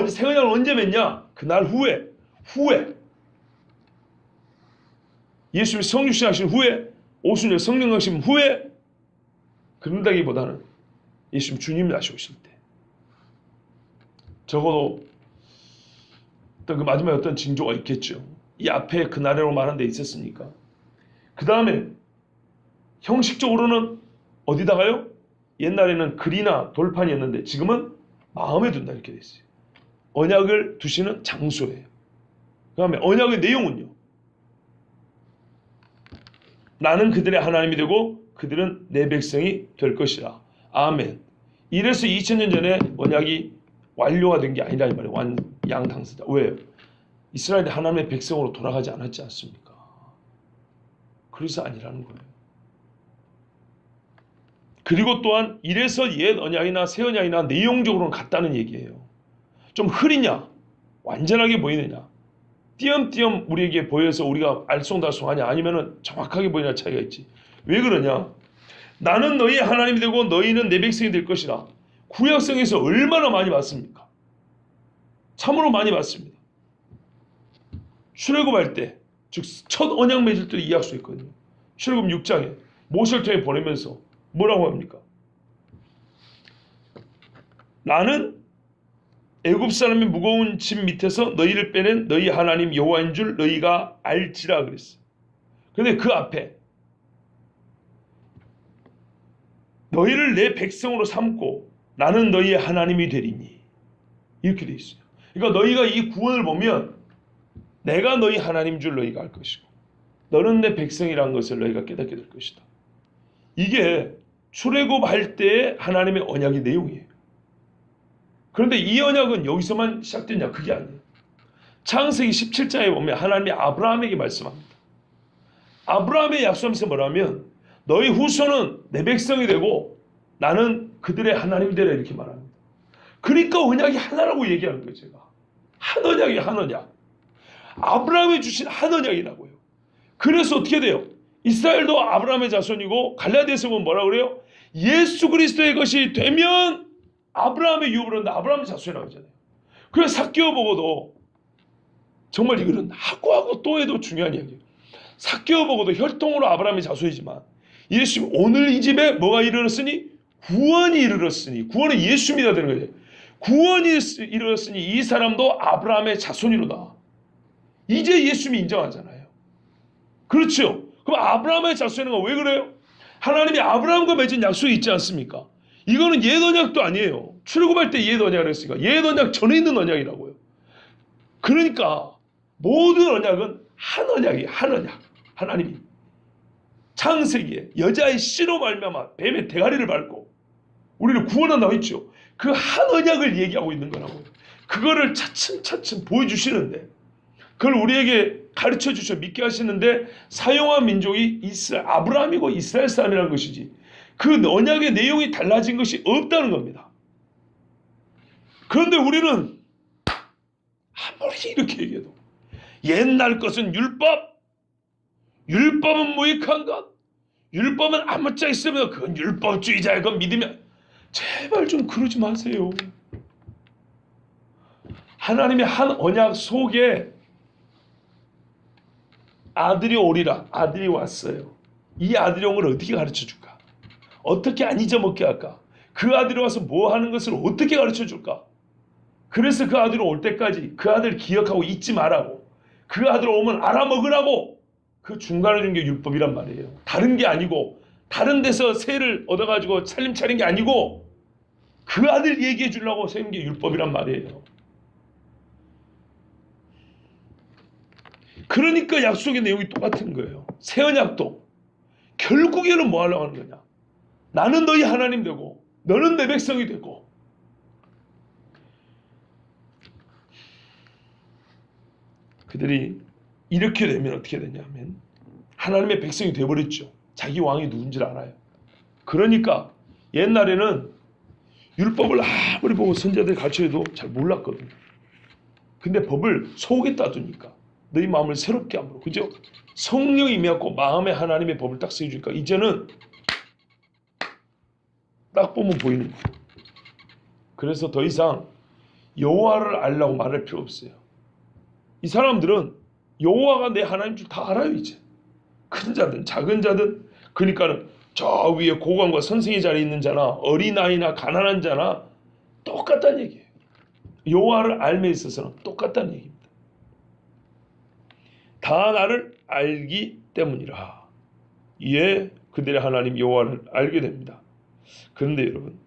새 언약을 언제 맺냐? 그날 후에. 예수님이 성육신 하신 후에, 오순절 성령 하신 후에, 그런다기보다는 예수님 주님이 다시 오실 때. 적어도 어떤 그 마지막에 어떤 징조가 있겠죠. 이 앞에 그날이라고 말한 데 있었으니까. 그 다음에 형식적으로는 어디다가요? 옛날에는 글이나 돌판이었는데 지금은 마음에 둔다 이렇게 돼 있어요. 언약을 두시는 장소예요. 그 다음에 언약의 내용은요. 나는 그들의 하나님이 되고 그들은 내 백성이 될 것이라. 아멘. 이래서 2000년 전에 언약이 완료가 된 게 아니라 이 말이에요. 양 당사자. 왜요? 이스라엘이 하나님의 백성으로 돌아가지 않았지 않습니까? 그래서 아니라는 거예요. 그리고 또한 이래서 옛 언약이나 새 언약이나 내용적으로는 같다는 얘기예요. 좀 흐리냐? 완전하게 보이느냐? 띄엄띄엄 우리에게 보여서 우리가 알쏭달쏭하냐? 아니면은 정확하게 보이냐 차이가 있지. 왜 그러냐? 나는 너희의 하나님이 되고 너희는 내 백성이 될 것이라. 구약성에서 얼마나 많이 봤습니까? 참으로 많이 봤습니다. 출애굽할 때, 즉 첫 언약 맺을 때 이 약속했거든요. 출애굽 6장에 모세를 통해 보내면서 뭐라고 합니까? 나는 애굽 사람의 무거운 짐 밑에서 너희를 빼낸 너희 하나님 여호와인 줄 너희가 알지라 그랬어요. 그런데 그 앞에 너희를 내 백성으로 삼고 나는 너희의 하나님이 되리니 이렇게 돼 있어요. 그러니까 너희가 이 구원을 보면 내가 너희 하나님 줄 너희가 알 것이고 너는 내 백성이라는 것을 너희가 깨닫게 될 것이다. 이게 출애굽할 때의 하나님의 언약의 내용이에요. 그런데 이 언약은 여기서만 시작됐냐? 그게 아니에요. 창세기 17장에 보면 하나님이 아브라함에게 말씀합니다. 아브라함의 약속하면서 뭐라면 너희 후손은 내 백성이 되고 나는 그들의 하나님이 되라 이렇게 말합니다. 그러니까 언약이 하나라고 얘기하는 거예요. 제가 한 언약이 한 언약. 아브라함이 주신 한 언약이라고요. 그래서 어떻게 돼요? 이스라엘도 아브라함의 자손이고 갈라디아서 보면 뭐라 그래요? 예수 그리스도의 것이 되면 아브라함의 유업을 한다. 아브라함의 자손이라고 하잖아요. 그래서 삭개오 보고도 정말 이거는 하고 또 해도 중요한 이야기예요. 삭개오 보고도 혈통으로 아브라함의 자손이지만 예수 오늘 이 집에 뭐가 이르렀으니 구원이 이르렀으니 구원은 예수 믿어야 되는 거예요. 구원이 이르렀으니 이 사람도 아브라함의 자손이로다. 이제 예수님이 인정하잖아요. 그렇죠? 그럼 아브라함의 자손인 건 왜 그래요? 하나님이 아브라함과 맺은 약속이 있지 않습니까? 이거는 옛 언약도 아니에요. 출애굽할 때 옛 언약을 했으니까 옛 언약 전에 있는 언약이라고요. 그러니까 모든 언약은 한 언약이에요. 한 언약. 하나님이 창세기에 여자의 씨로 말미암아 뱀의 대가리를 밟고 우리를 구원한다고 했죠. 그 한 언약을 얘기하고 있는 거라고요. 그거를 차츰차츰 보여주시는데 그걸 우리에게 가르쳐 주셔 믿게 하시는데 사용한 민족이 아브라함이고 이스라엘 사람이라는 것이지 그 언약의 내용이 달라진 것이 없다는 겁니다. 그런데 우리는 아무리 이렇게 얘기해도 옛날 것은 율법은 무익한 것, 율법은 아무짝에 있으면 그건 율법주의자의 건 믿으면 제발 좀 그러지 마세요. 하나님의 한 언약 속에 아들이 오리라. 아들이 왔어요. 이 아들이 온 걸 어떻게 가르쳐 줄까? 어떻게 안 잊어먹게 할까? 그 아들이 와서 뭐 하는 것을 어떻게 가르쳐 줄까? 그래서 그 아들이 올 때까지 그 아들 기억하고 잊지 말라고. 그 아들 오면 알아먹으라고. 그 중간에 준 게 율법이란 말이에요. 다른 게 아니고 다른 데서 세를 얻어가지고 살림 차린 게 아니고 그 아들 얘기해 주려고 세운 게 율법이란 말이에요. 그러니까 약속의 내용이 똑같은 거예요. 새 언약도 결국에는 뭐 하려고 하는 거냐? 나는 너희 하나님 되고 너는 내 백성이 되고 그들이 이렇게 되면 어떻게 되냐면 하나님의 백성이 되어버렸죠. 자기 왕이 누군지를 알아요. 그러니까 옛날에는 율법을 아무리 보고 선자들이 가르쳐도 잘 몰랐거든요. 근데 법을 속에 따두니까 너희 마음을 새롭게 함으로 그죠? 성령이 임해갖고 마음에 하나님의 법을 딱 써주니까 이제는 딱 보면 보이는 거예요. 그래서 더 이상 여호와를 알라고 말할 필요 없어요. 이 사람들은 여호와가 내 하나님 줄 다 알아요. 이제 큰 자든 작은 자든 그러니까는 저 위에 고관과 선생의 자리에 있는 자나 어린아이나 가난한 자나 똑같다는 얘기예요. 여호와를 알매 있어서는 똑같다는 얘기입니다. 다 나를 알기 때문이라. 이에 그들의 하나님 여호와를 알게 됩니다. 그런데 여러분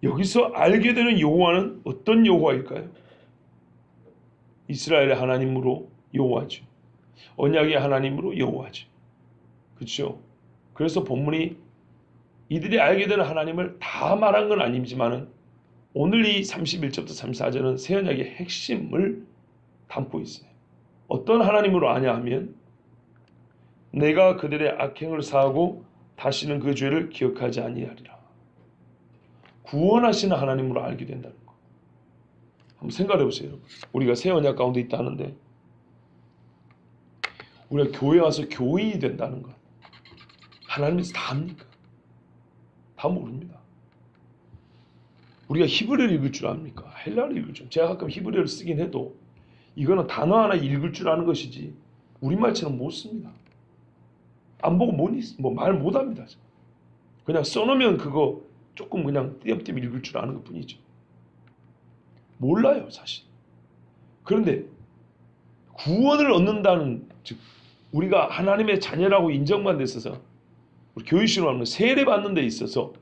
여기서 알게 되는 여호와는 어떤 여호와일까요? 이스라엘의 하나님으로 여호와죠. 언약의 하나님으로 여호와죠. 그렇죠? 그래서 본문이 이들이 알게 되는 하나님을 다 말한 건 아니지만은 오늘 이 31절부터 34절은 새 언약의 핵심을 담고 있어요. 어떤 하나님으로 아냐 하면 내가 그들의 악행을 사하고 다시는 그 죄를 기억하지 아니하리라. 구원하시는 하나님으로 알게 된다는 거. 한번 생각해 보세요. 우리가 새 언약 가운데 있다는데 우리가 교회 와서 교인이 된다는 것. 하나님께서 다 합니까? 다 모릅니다. 우리가 히브리어를 읽을 줄 압니까? 헬라어를 읽을 줄. 제가 가끔 히브리어를 쓰긴 해도 이거는 단어 하나 읽을 줄 아는 것이지 우리말처럼 못 씁니다. 안 보고 말 못합니다. 그냥 써놓으면 그거 조금 그냥 띄엄띄엄 읽을 줄 아는 것뿐이죠. 몰라요 사실. 그런데 구원을 얻는다는 즉 우리가 하나님의 자녀라고 인정받는 데 있어서 우리 교회식으로 하면 세례받는 데 있어서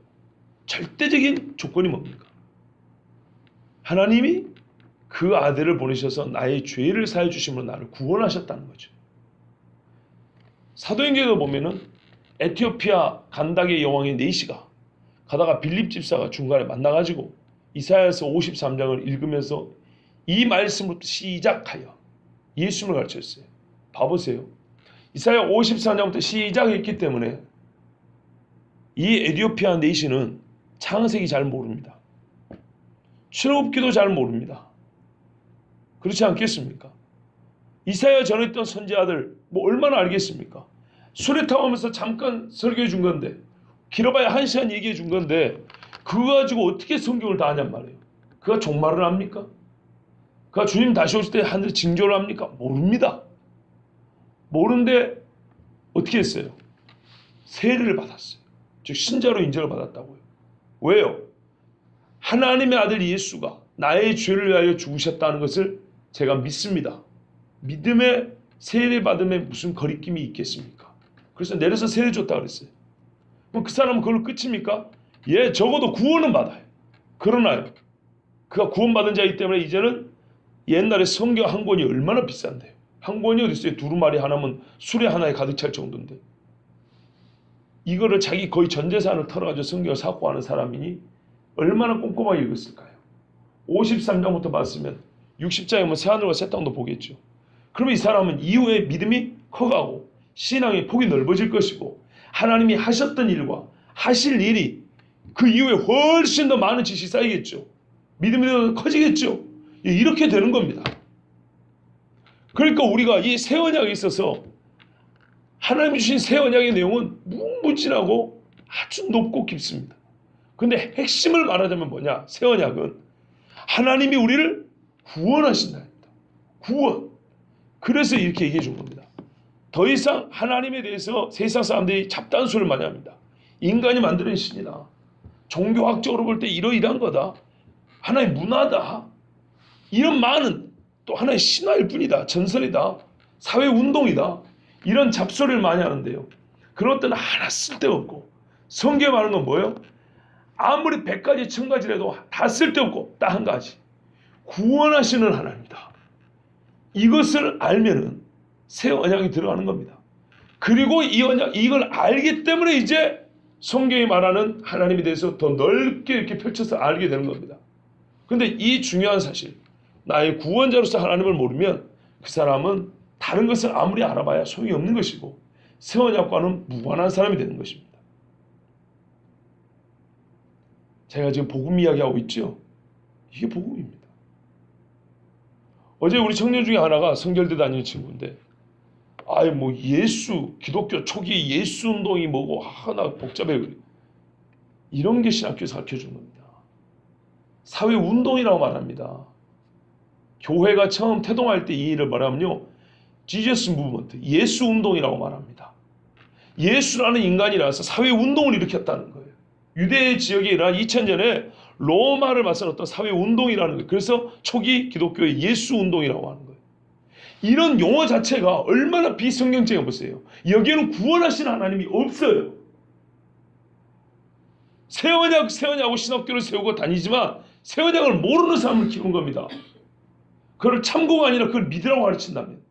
절대적인 조건이 뭡니까? 하나님이 그 아들을 보내셔서 나의 죄를 사해 주심으로 나를 구원하셨다는 거죠. 사도행전에도 보면은 에티오피아 간닥의 여왕인 네시가 가다가 빌립 집사가 중간에 만나가지고 이사야서 53장을 읽으면서 이 말씀부터 시작하여 예수님을 가르쳤어요. 봐보세요. 이사야 54장부터 시작했기 때문에 이 에티오피아 내시는 창세기 잘 모릅니다. 출애굽기도 잘 모릅니다. 그렇지 않겠습니까? 이사야 전했던 선지자들 뭐 얼마나 알겠습니까? 수레 타고 하면서 잠깐 설교해 준 건데 길어봐야 1시간 얘기해 준 건데 그거 가지고 어떻게 성경을 다 하냔 말이에요. 그가 종말을 합니까? 그가 주님 다시 오실 때 하늘 징조를 합니까? 모릅니다. 모르는데 어떻게 했어요? 세례를 받았어요. 즉 신자로 인정을 받았다고요. 왜요? 하나님의 아들 예수가 나의 죄를 위하여 죽으셨다는 것을 제가 믿습니다. 믿음에 세례 받음에 무슨 거리낌이 있겠습니까? 그래서 내려서 세례 줬다 그랬어요. 그럼 그 사람은 그걸로 끝입니까? 예, 적어도 구원은 받아요. 그러나요, 그가 구원받은 자이기 때문에 이제는 옛날에 성경 한 권이 얼마나 비싼데요. 한 권이 어디 있어요? 두루마리 하나면 수레 하나에 가득 찰 정도인데 이거를 자기 거의 전 재산을 털어가지고 성경을 사고 하는 사람이니 얼마나 꼼꼼하게 읽었을까요? 53장부터 봤으면 60장에 뭐 새하늘과 새 땅도 보겠죠. 그러면 이 사람은 이후에 믿음이 커가고 신앙의 폭이 넓어질 것이고 하나님이 하셨던 일과 하실 일이 그 이후에 훨씬 더 많은 지식이 쌓이겠죠. 믿음이 더 커지겠죠. 이렇게 되는 겁니다. 그러니까 우리가 이 새 언약에 있어서 하나님이 주신 새 언약의 내용은 무궁무진하고 아주 높고 깊습니다. 근데 핵심을 말하자면 뭐냐? 새 언약은 하나님이 우리를 구원하신다. 구원. 그래서 이렇게 얘기해 준 겁니다. 더 이상 하나님에 대해서 세상 사람들이 잡단소리를 많이 합니다. 인간이 만드는 신이다. 종교학적으로 볼 때 이러이러한 거다. 하나의 문화다. 이런 많은 또 하나의 신화일 뿐이다. 전설이다. 사회운동이다. 이런 잡소리를 많이 하는데요. 그런 것들은 하나 쓸데없고 성경에 말하는 건 뭐예요? 아무리 100가지 1000가지를 해도 다 쓸데없고 딱 한 가지. 구원하시는 하나님이다. 이것을 알면은 새 언약이 들어가는 겁니다. 그리고 이 언약, 이걸 알기 때문에 이제 성경이 말하는 하나님에 대해서 더 넓게 이렇게 펼쳐서 알게 되는 겁니다. 그런데 이 중요한 사실, 나의 구원자로서 하나님을 모르면 그 사람은 다른 것을 아무리 알아봐야 소용이 없는 것이고 새 언약과는 무관한 사람이 되는 것입니다. 제가 지금 복음 이야기하고 있죠? 이게 복음입니다. 어제 우리 청년 중에 하나가 성결대 다니는 친구인데 아이 뭐 예수, 기독교 초기 예수 운동이 뭐고 하나 복잡해 그래. 이런 게 신학교에서 가르쳐주는 겁니다. 사회 운동이라고 말합니다. 교회가 처음 태동할 때 이 일을 말하면요. 지저스 무브먼트, 예수 운동이라고 말합니다. 예수라는 인간이라서 사회 운동을 일으켰다는 거예요. 유대 지역에 일어난 2000년에 로마를 맞선 어떤 사회 운동이라는 거예요. 그래서 초기 기독교의 예수 운동이라고 하는 거예요. 이런 용어 자체가 얼마나 비성경적인 보세요. 여기에는 구원하시는 하나님이 없어요. 새 언약하고 신학교를 세우고 다니지만 새 언약을 모르는 사람을 키우는 겁니다. 그걸 참고가 아니라 그걸 믿으라고 가르친다면.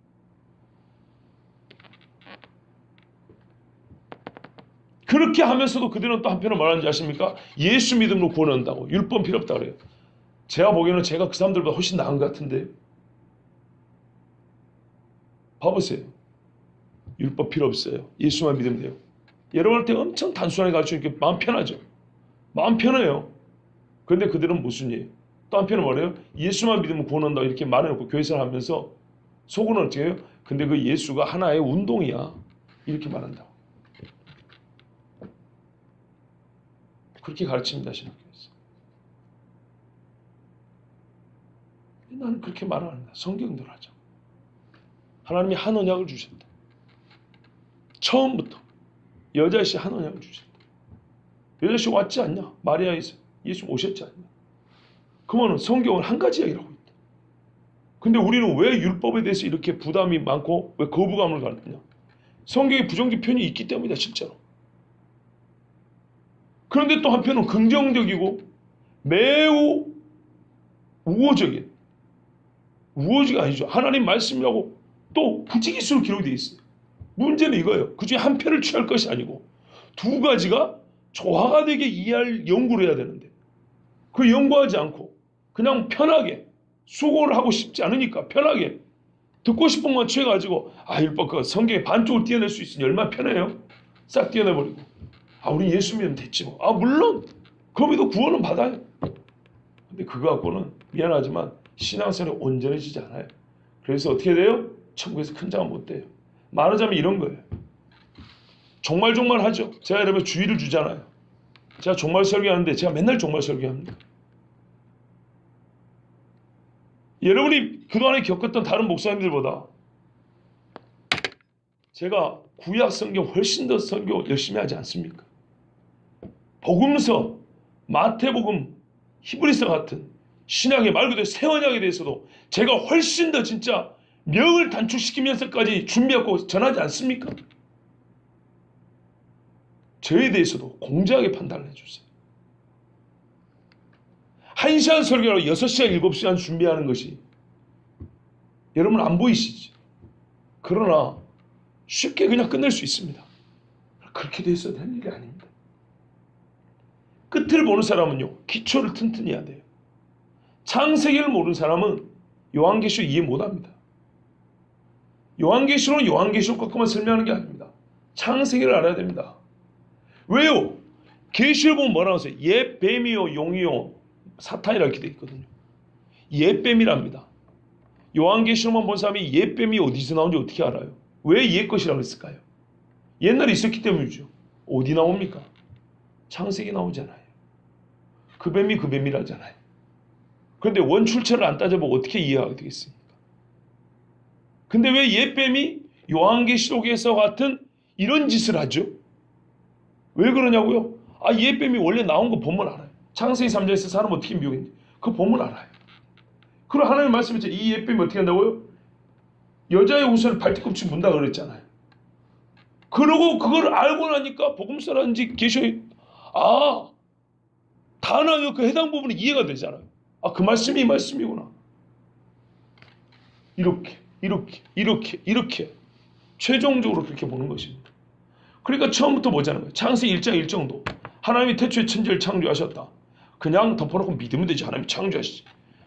그렇게 하면서도 그들은 또 한편으로 말하는지 아십니까? 예수 믿음으로 구원한다고. 율법 필요 없다고 그래요. 제가 보기에는 제가 그 사람들보다 훨씬 나은 것 같은데요. 봐보세요. 율법 필요 없어요. 예수만 믿으면 돼요. 여러분 할 때 엄청 단순하게 가르치니까 마음 편하죠. 마음 편해요. 그런데 그들은 무슨 일이에요? 또 한편은 뭐래요? 예수만 믿으면 구원한다고 이렇게 말해놓고 교회생활 하면서 속은 어떻게 해요? 근데 그 예수가 하나의 운동이야. 이렇게 말한다고. 그렇게 가르칩니다. 신학교에서. 나는 그렇게 말 안 합니다. 성경대로 하자. 하나님이 한 언약을 주셨다. 처음부터 여자씨 한 언약을 주셨다. 여자씨 왔지 않냐? 마리아에서 예수 오셨지 않냐? 그러면 성경은 한 가지 이야기를 하고 있다. 근데 우리는 왜 율법에 대해서 이렇게 부담이 많고 왜 거부감을 갖느냐? 성경에 부정적 표현이 있기 때문이다. 실제로. 그런데 또 한편은 긍정적이고 매우 우호적인, 우호적이 아니죠. 하나님 말씀이라고 또 부지기수로 기록되어 있어요. 문제는 이거예요. 그 중에 한 편을 취할 것이 아니고 두 가지가 조화가 되게 이해할 연구를 해야 되는데 그 연구하지 않고 그냥 편하게 수고를 하고 싶지 않으니까 편하게 듣고 싶은 건 취해가지고 율법 그 성경의 반쪽을 띄어낼 수 있으니 얼마나 편해요. 싹 띄어내버리고 우리 예수 믿으면 됐지 뭐. 물론 거기도 구원은 받아요. 근데 그거 갖고는 미안하지만 신앙생활이 온전해지지 않아요. 그래서 어떻게 돼요? 천국에서 큰 장은 못 돼요. 말하자면 이런 거예요. 종말 하죠. 제가 여러분 주의를 주잖아요. 제가 종말 설교하는데 제가 맨날 종말 설교합니다. 여러분이 그동안에 겪었던 다른 목사님들보다 제가 구약 성경 훨씬 더 설교 열심히 하지 않습니까? 복음서, 마태복음, 히브리서 같은 신약의 말 그대로 새 언약에 대해서도 제가 훨씬 더 진짜 명을 단축시키면서까지 준비하고 전하지 않습니까? 저에 대해서도 공정하게 판단을 해주세요. 1시간 설교로 6시간, 7시간 준비하는 것이 여러분 안 보이시지? 그러나 쉽게 그냥 끝낼 수 있습니다. 그렇게 돼서 된 일이 아닙니다. 끝을 보는 사람은요, 기초를 튼튼히 해야 돼요. 창세기를 모르는 사람은 요한계시록 이해 못합니다. 요한계시록은 요한계시록 것만 설명하는 게 아닙니다. 창세기를 알아야 됩니다. 왜요? 계시를 보면 뭐라고 하세요? 옛 뱀이요 용이요 사탄이라고 이렇게 되어 있거든요. 옛 뱀이랍니다. 요한계시록만 본 사람이 옛 뱀이 어디서 나온지 어떻게 알아요? 왜 옛 것이라고 했을까요? 옛날에 있었기 때문이죠. 어디 나옵니까? 창세기 나오잖아요. 그 뱀이 그 뱀이라잖아요. 그런데 원출처를 안 따져보고 어떻게 이해하게 되겠습니까? 근데 왜 옛 뱀이 요한계시록에서 같은 이런 짓을 하죠? 왜 그러냐고요? 옛 뱀이 원래 나온 거 보면 알아요. 창세기 3장에서 사람 어떻게 미혹했는지 그거 보면 알아요. 그럼 하나님 말씀했죠. 이 옛 뱀이 어떻게 한다고요? 여자의 옷을 발뒤꿈치 문다 그랬잖아요. 그러고 그걸 알고 나니까 복음서라든지 계시록이 단어의 그 해당 부분이 이해가 되잖아요. 그 말씀이 이 말씀이구나. 이렇게 최종적으로 그렇게 보는 것입니다. 그러니까 처음부터 보자는 거예요. 창세기 1장 1정도 하나님이 태초에 천지를 창조하셨다. 그냥 덮어놓고 믿으면 되지. 하나님이 창조하시지.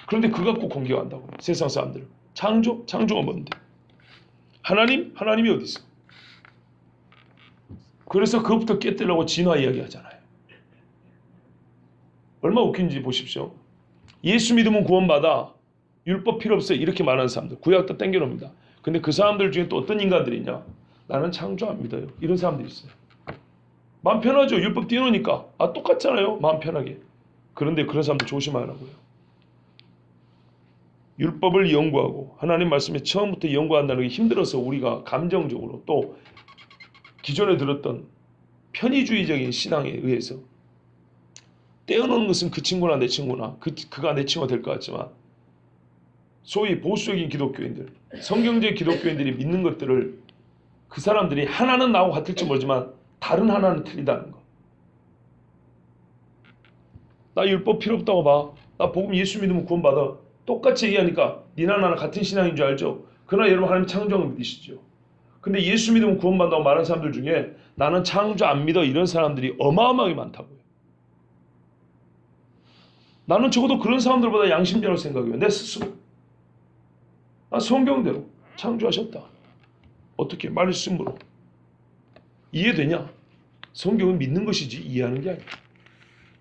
그런데 그거 갖고 공격한다고. 세상 사람들은. 창조가 뭔데? 하나님이 어디 있어? 그래서 그것부터 깨뜨리려고 진화 이야기 하잖아요. 얼마나 웃긴지 보십시오. 예수 믿으면 구원받아. 율법 필요 없어요. 이렇게 말하는 사람들. 구약도 땡겨놓습니다. 근데 그 사람들 중에 또 어떤 인간들이 있냐? 나는 창조 안 믿어요. 이런 사람들이 있어요. 마음 편하죠. 율법 띄워놓으니까. 똑같잖아요. 마음 편하게. 그런데 그런 사람들 조심하라고요. 율법을 연구하고 하나님 말씀에 처음부터 연구한다는 게 힘들어서 우리가 감정적으로 또 기존에 들었던 편의주의적인 신앙에 의해서 떼어놓는 것은 그 친구나 내 친구나 그가 내 친구가 될 것 같지만 소위 보수적인 기독교인들, 성경적 기독교인들이 믿는 것들을 그 사람들이 하나는 나하고 같을지 모르지만 다른 하나는 틀리다는 거. 나 율법 필요 없다고 봐. 나 복음 예수 믿으면 구원받아. 똑같이 얘기하니까 니나 나나 같은 신앙인 줄 알죠? 그러나 여러분 하나님 창조한 거 믿으시죠? 근데 예수 믿으면 구원받는다고 말하는 사람들 중에 나는 창조 안 믿어 이런 사람들이 어마어마하게 많다고요. 나는 적어도 그런 사람들보다 양심적으로 생각해요. 내 스스로. 성경대로 창조하셨다. 어떻게? 말씀으로. 이해되냐? 성경은 믿는 것이지 이해하는 게 아니야.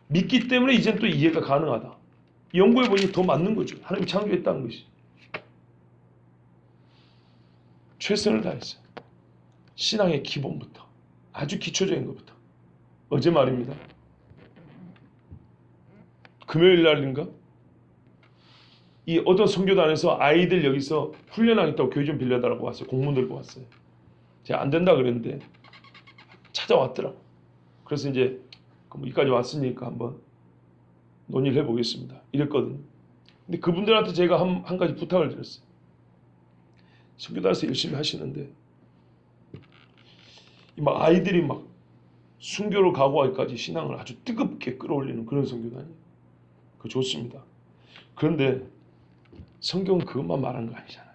믿기 때문에 이젠 또 이해가 가능하다. 연구해보니 더 맞는 거죠. 하나님이 창조했다는 것이. 최선을 다했어요. 신앙의 기본부터. 아주 기초적인 것부터. 어제 말입니다. 금요일 날인가? 이 어떤 선교단에서 아이들 여기서 훈련하겠다고 교회 좀 빌려달라고 왔어요. 공문 들고 왔어요. 제가 안 된다 그랬는데 찾아왔더라고. 그래서 이제 여기까지 왔으니까 한번 논의를 해보겠습니다. 이랬거든요. 근데 그분들한테 제가 한 가지 부탁을 드렸어요. 선교단에서 열심히 하시는데 막 아이들이 막 순교를 각오하기까지 신앙을 아주 뜨겁게 끌어올리는 그런 선교단이에요. 그거 좋습니다. 그런데 성경은 그것만 말하는 거 아니잖아요.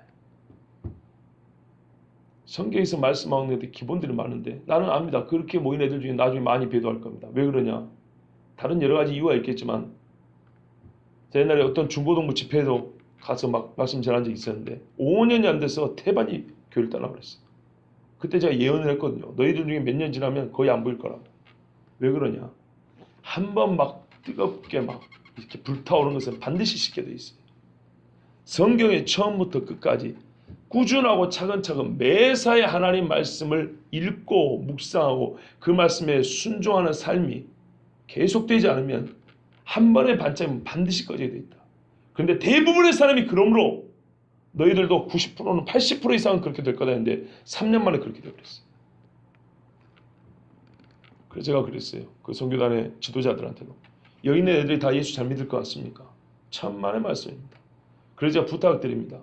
성경에서 말씀하는 것들 기본들이 많은데 나는 압니다. 그렇게 모인 애들 중에 나중에 많이 배도할 겁니다. 왜 그러냐? 다른 여러 가지 이유가 있겠지만 제가 옛날에 어떤 중고등부 집회에도 가서 막 말씀 전한 적이 있었는데 5년이 안 돼서 태반이 교회를 떠나버렸어요. 그때 제가 예언을 했거든요. 너희들 중에 몇 년 지나면 거의 안 보일 거라고. 왜 그러냐? 한번 막 뜨겁게 막 이렇게 불타오르는 것은 반드시 식게 돼 있어요. 성경의 처음부터 끝까지 꾸준하고 차근차근 매사에 하나님 말씀을 읽고 묵상하고 그 말씀에 순종하는 삶이 계속되지 않으면 한 번의 반짝이면 반드시 꺼지게 돼 있다. 그런데 대부분의 사람이 그러므로 너희들도 90%는 80% 이상은 그렇게 될 거다 했는데 3년 만에 그렇게 되어버렸어요. 그래서 제가 그랬어요. 그 선교단의 지도자들한테도. 여기 있는 애들이 다 예수 잘 믿을 것 같습니까? 천만의 말씀입니다. 그래서 제가 부탁드립니다.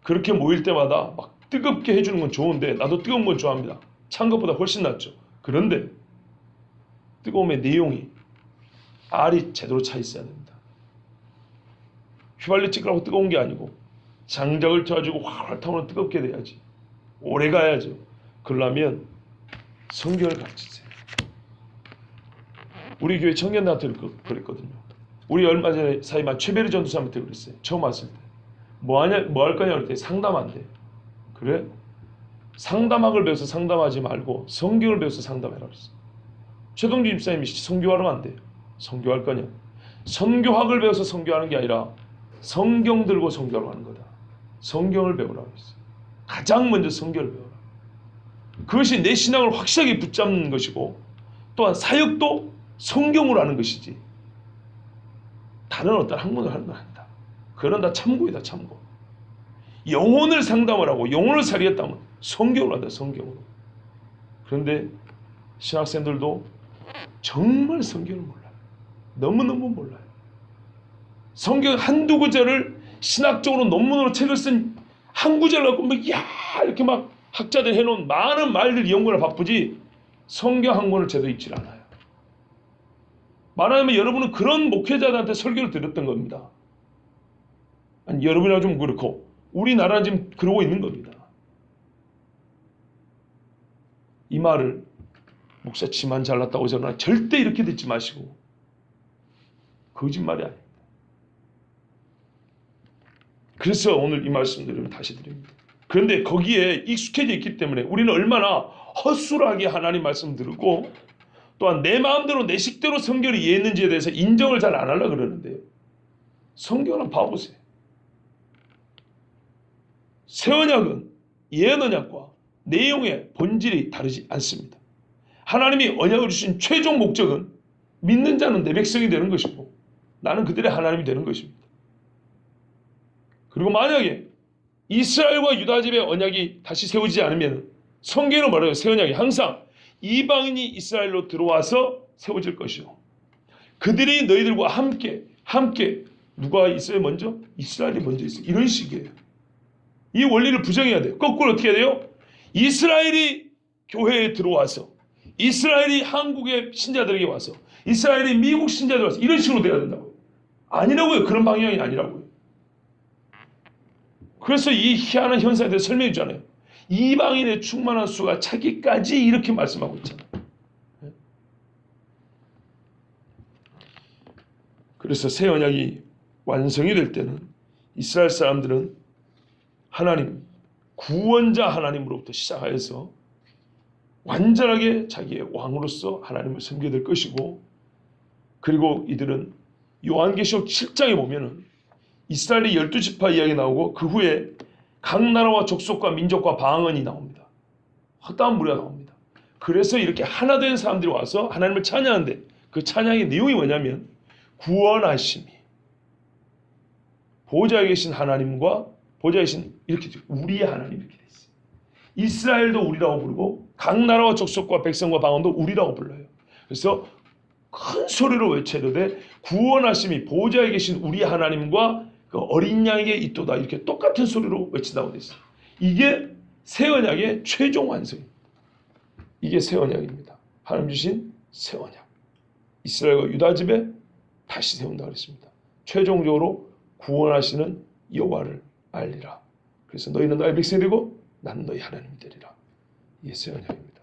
그렇게 모일 때마다 막 뜨겁게 해주는 건 좋은데 나도 뜨거운 걸 좋아합니다. 찬 것보다 훨씬 낫죠. 그런데 뜨거움의 내용이 알이 제대로 차 있어야 됩니다. 휘발유 찍으라고 뜨거운 게 아니고 장작을 쳐가지고 활활 타오르는 뜨겁게 돼야지. 오래 가야죠. 그러려면 성경을 가르치세요. 우리 교회 청년들한테 그랬거든요. 우리 얼마 전에 사이만 최베리 전도사한테 그랬어요. 처음 왔을 때. 뭐 할 거냐 그랬더니 상담한대. 그래? 상담학을 배워서 상담하지 말고 성경을 배워서 상담해라 그랬어. 최동주 집사님이 선교하러 간대요. 선교할 거냐? 선교학을 배워서 선교하는 게 아니라 성경 들고 선교하러 가는 거다. 성경을 배우라고 했어요. 가장 먼저 성경을 배워라. 그것이 내 신앙을 확실하게 붙잡는 것이고 또한 사역도 성경으로 하는 것이지 다른 어떤 학문을 하는 건 아니다. 그건 다 참고이다. 참고. 영혼을 상담을 하고 영혼을 살리겠다면 성경으로 한다. 성경으로. 그런데 신학생들도 정말 성경을 몰라요. 너무너무 몰라요. 성경 한두 구절을 신학적으로 논문으로 책을 쓴 한 구절 갖고 막 이렇게 막 학자들 해놓은 많은 말들 연구를 바쁘지 성경 한 권을 제대로 읽질 않아요. 말하자면 여러분은 그런 목회자들한테 설교를 들었던 겁니다. 아니, 여러분이랑 좀 그렇고 우리나라는 지금 그러고 있는 겁니다. 이 말을 목사 치만 잘났다고 저러나 절대 이렇게 듣지 마시고 거짓말이 아닙니다. 그래서 오늘 이 말씀들을 다시 드립니다. 그런데 거기에 익숙해져 있기 때문에 우리는 얼마나 허술하게 하나님 말씀 들고 또한 내 마음대로 내 식대로 성경을 이해했는지에 대해서 인정을 잘 안 하려고 그러는데요. 성경을 봐보세요. 새 언약은 옛 언약과 내용의 본질이 다르지 않습니다. 하나님이 언약을 주신 최종 목적은 믿는 자는 내 백성이 되는 것이고 나는 그들의 하나님이 되는 것입니다. 그리고 만약에 이스라엘과 유다집의 언약이 다시 세워지지 않으면 성경으로 말해요. 새 언약이 항상 이방인이 이스라엘로 들어와서 세워질 것이요. 그들이 너희들과 함께 누가 있어요 먼저? 이스라엘이 먼저 있어요. 이런 식이에요. 이 원리를 부정해야 돼요. 거꾸로 어떻게 해야 돼요? 이스라엘이 교회에 들어와서 이스라엘이 한국의 신자들에게 와서 이스라엘이 미국 신자들 와서 이런 식으로 돼야 된다고요. 아니라고요. 그런 방향이 아니라고요. 그래서 이 희한한 현상에 대해서 설명해 주잖아요. 이방인의 충만한 수가 차기까지 이렇게 말씀하고 있잖아요. 그래서 새 언약이 완성이 될 때는 이스라엘 사람들은 하나님, 구원자 하나님으로부터 시작하여서 완전하게 자기의 왕으로서 하나님을 섬기게 될 것이고 그리고 이들은 요한계시록 7장에 보면은 이스라엘의 12지파 이야기 나오고 그 후에 각 나라와 족속과 민족과 방언이 나옵니다. 헛다운 무리가 나옵니다. 그래서 이렇게 하나 된 사람들이 와서 하나님을 찬양하는데 그 찬양의 내용이 뭐냐면 구원하심이 보좌에 계신 하나님과 보좌에 계신 이렇게 우리의 하나님 이렇게 돼 있어요. 이스라엘도 우리라고 부르고 각 나라와 족속과 백성과 방언도 우리라고 불러요. 그래서 큰 소리로 외쳐도 돼 구원하심이 보좌에 계신 우리 하나님과 그 어린 양에게 있도다 이렇게 똑같은 소리로 외친다고 돼 있어요. 이게 새 언약의 최종 완성입니다. 이게 새 언약입니다. 하나님 주신 새 언약. 이스라엘과 유다 집에 다시 세운다 그랬습니다. 최종적으로 구원하시는 여호와를 알리라. 그래서 너희는 나의 백성이 되고 나는 너희 하나님이 되리라. 이게 새 언약입니다.